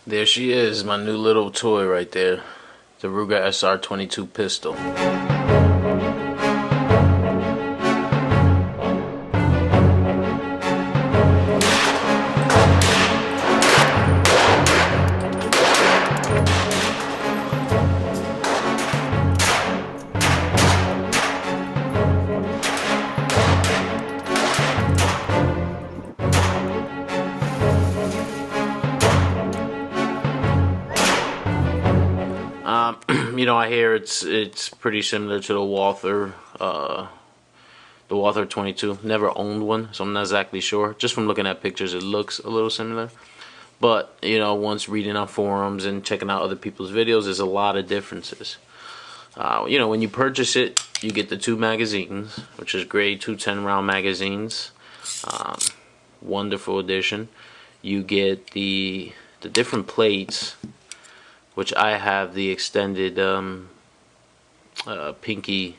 There she is, my new little toy right there. The Ruger SR22 Pistol. I hear it's pretty similar to the Walther 22. Never owned one, so I'm not exactly sure. Just from looking at pictures, it looks a little similar. But once reading on forums and checking out other people's videos, there's a lot of differences. When you purchase it, you get the 2 magazines, which is great. 2 10-round magazines. Wonderful addition. You get the different plates, which I have the extended pinky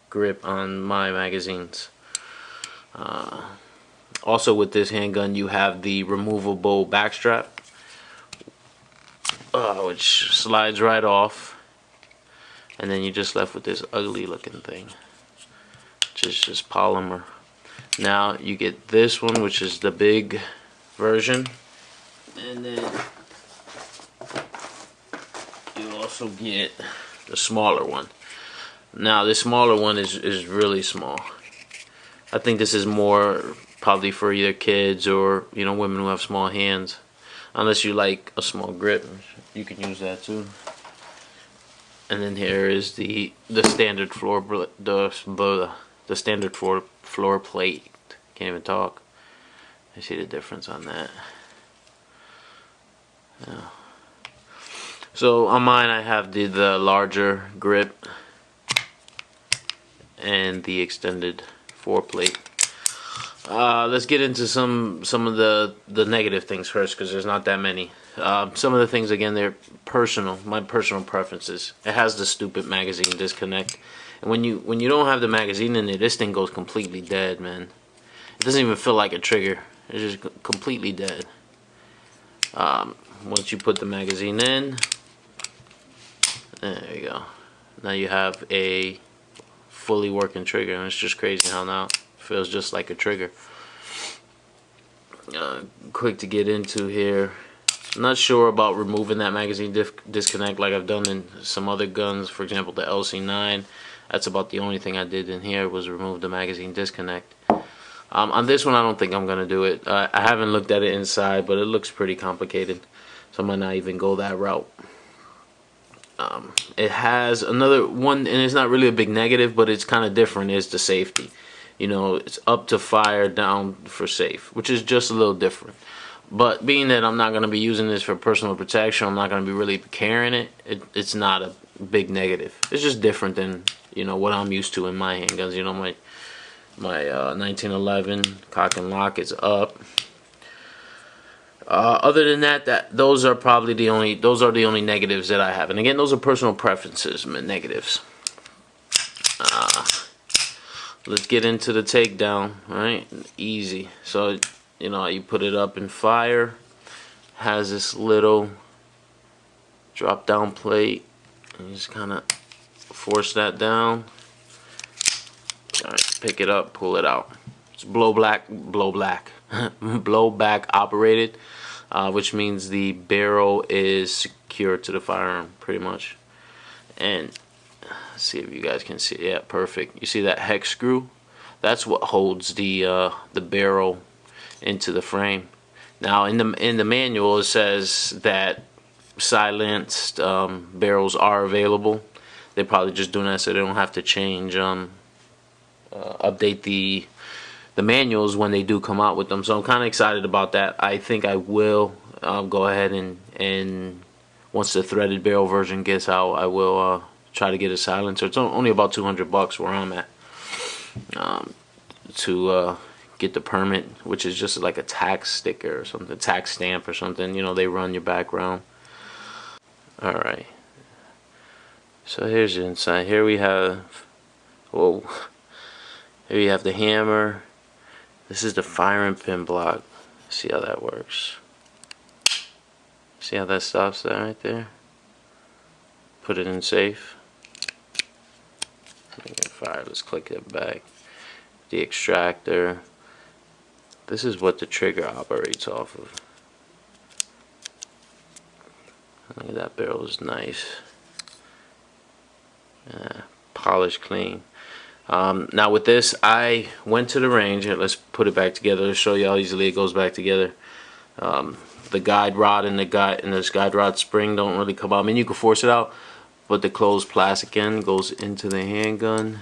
grip on my magazines. Also with this handgun, you have the removable backstrap, which slides right off, and then you're just left with this ugly looking thing, which is just polymer. Now you get this one, which is the big version, and then you also get the smaller one. Now this smaller one is really small. I think this is more probably for either kids or women who have small hands. Unless you like a small grip, you can use that too. And then here is the standard floor standard floor plate. Can't even talk. I see the difference on that. Yeah. So on mine, I have the larger grip and the extended foreplate. Let's get into some of the negative things first, because there's not that many. Some of the things, again, they're personal. My personal preferences. It has the stupid magazine disconnect, and when you don't have the magazine in it, this thing goes completely dead, man. It doesn't even feel like a trigger. It's just completely dead. Once you put the magazine in, there you go. Now you have a fully working trigger, and it's just crazy how now it feels just like a trigger. Quick to get into here. I'm not sure about removing that magazine disconnect like I've done in some other guns. For example, the LC9. That's about the only thing I did in here was remove the magazine disconnect. On this one, I don't think I'm gonna do it. I haven't looked at it inside, but it looks pretty complicated, so I might not even go that route. It has another one, and it's not really a big negative, but it's kind of different, is the safety. It's up to fire, down for safe, which is just a little different. But being that I'm not going to be using this for personal protection, I'm not going to be really carrying it, it's not a big negative. It's just different than what I'm used to in my handguns. My 1911 cock and lock is up. Other than that, those are the only negatives that I have. And again, those are personal preferences, negatives. Let's get into the takedown. All right, easy. So you put it up in fire. Has this little drop down plate, and you just kind of force that down. All right, pick it up, pull it out. It's blowback operated, which means the barrel is secured to the firearm pretty much. And let's see if you guys can see. Yeah, perfect. You see that hex screw? That's what holds the barrel into the frame. Now in the manual, it says that silenced barrels are available. They're probably just doing that so they don't have to change update the manuals when they do come out with them. So I'm kind of excited about that. I think I will go ahead and once the threaded barrel version gets out, I will try to get a silencer. It's only about $200 where I'm at to get the permit, which is just like a tax sticker or something, tax stamp or something. They run your background. Alright, so here's the inside. Here we have, whoa, here you have the hammer. This is the firing pin block. See how that works. See how that stops that right there? Put it in safe. Fire. Let's click it back. The extractor. This is what the trigger operates off of. Look at that, barrel is nice. Polished clean. Now with this, I went to the range. Here, let's put it back together to show you how easily it goes back together. The guide rod and this guide rod spring don't really come out. I mean, you can force it out, but the closed plastic end goes into the handgun,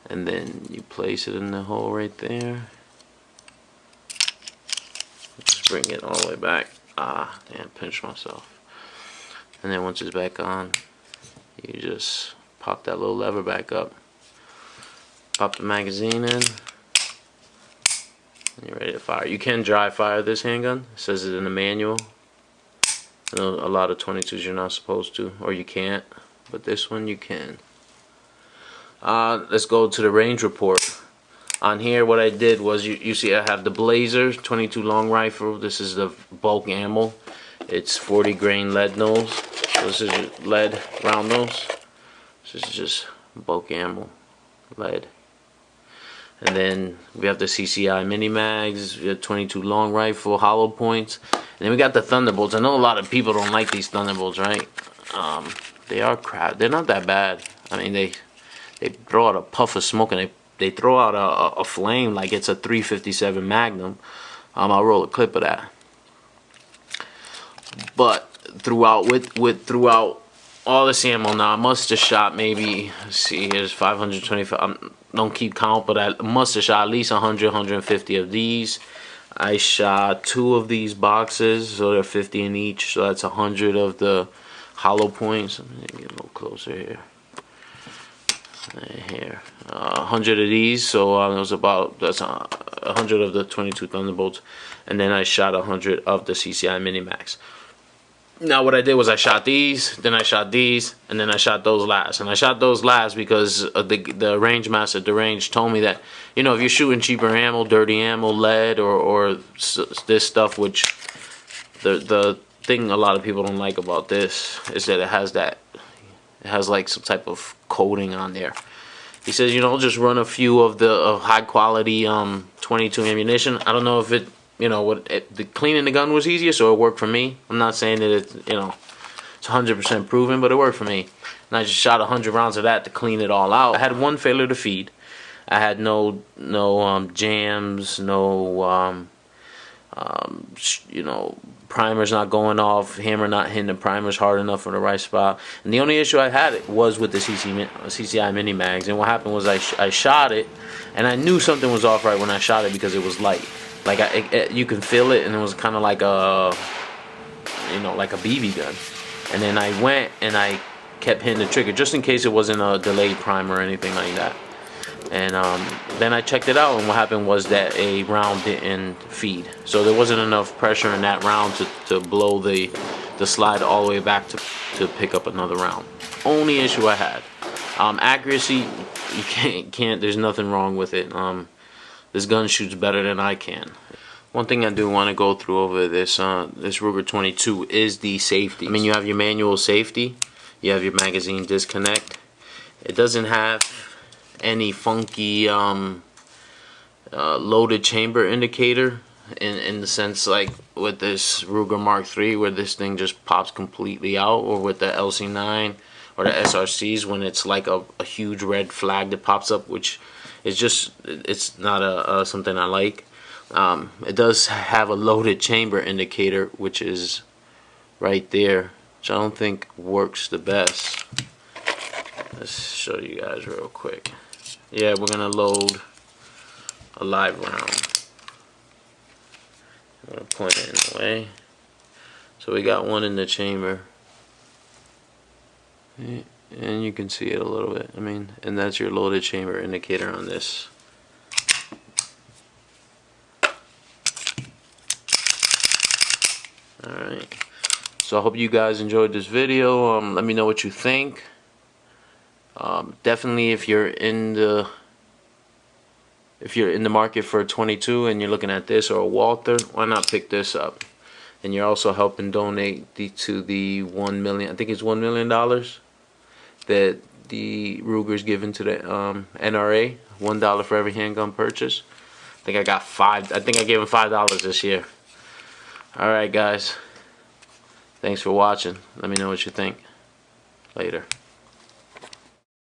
and then you place it in the hole right there. Just bring it all the way back. Damn, pinch myself. And then once it's back on, you just pop that little lever back up. Pop the magazine in, and you're ready to fire. You can dry fire this handgun. It says it in the manual. I know a lot of 22s you're not supposed to, or you can't, but this one you can. Let's go to the range report. On here, what I did was, you see I have the Blazer 22 long rifle. This is the bulk ammo. It's 40 grain lead nose. So this is lead round nose. This is just bulk ammo, lead. And then we have the CCI mini mags, we have 22 long rifle, hollow points, and then we got the Thunderbolts. I know a lot of people don't like these Thunderbolts, right? They are crap. They're not that bad. I mean, they throw out a puff of smoke, and they throw out a flame like it's a 357 Magnum. I'll roll a clip of that. But throughout throughout all this ammo, now I must have shot maybe, let's see, here's 525. Don't keep count, but I must have shot at least 100, 150 of these. I shot 2 of these boxes, so they're 50 in each. So that's 100 of the hollow points. Let me get a little closer here. Here, 100 of these. So that's 100 of the 22 Thunderbolts, and then I shot 100 of the CCI Minimax. Now what I did was I shot these, then I shot these, and then I shot those last. And I shot those last because the range master at the range told me that, you know, if you're shooting cheaper ammo, dirty ammo, lead, or this stuff, which the thing a lot of people don't like about this is that it has like some type of coating on there. He says, you know, just run a few of the high quality 22 ammunition. I don't know if it, you know, the cleaning the gun was easier, so it worked for me. I'm not saying that it's, you know, it's 100% proven, but it worked for me. And I just shot 100 rounds of that to clean it all out. I had one failure to feed. I had no jams, no you know, primers not going off, hammer not hitting the primers hard enough in the right spot. And the only issue I had was with the CCI mini mags. And what happened was I shot it, and I knew something was off right when I shot it because it was light. Like you can feel it, and it was kind of like a, you know, like a BB gun. And then I went and I kept hitting the trigger just in case it wasn't a delayed primer or anything like that. And then I checked it out, and what happened was that a round didn't feed, so there wasn't enough pressure in that round to blow the slide all the way back to pick up another round. Only issue I had. Accuracy, you can't. There's nothing wrong with it. This gun shoots better than I can. One thing I do want to go through over this Ruger 22 is the safety. I mean, you have your manual safety, you have your magazine disconnect. It doesn't have any funky loaded chamber indicator in the sense like with this Ruger Mark III where this thing just pops completely out, or with the LC9 or the SRCs when it's like a huge red flag that pops up, which is just, it's not something I like. It does have a loaded chamber indicator, which is right there, which I don't think works the best. Let's show you guys real quick. Yeah, we're gonna load a live round. I'm gonna point it in the way. So we got one in the chamber, and you can see it a little bit. I mean, and that's your loaded chamber indicator on this. Alright, so I hope you guys enjoyed this video. Let me know what you think. Definitely, if you're in the market for a 22 and you're looking at this or a Walther, why not pick this up? and you're also helping donate to the 1 million. I think it's $1 million that the Ruger's given to the NRA. $1 for every handgun purchase. I think I got five. I think I gave him $5 this year. All right, guys. Thanks for watching. Let me know what you think. Later.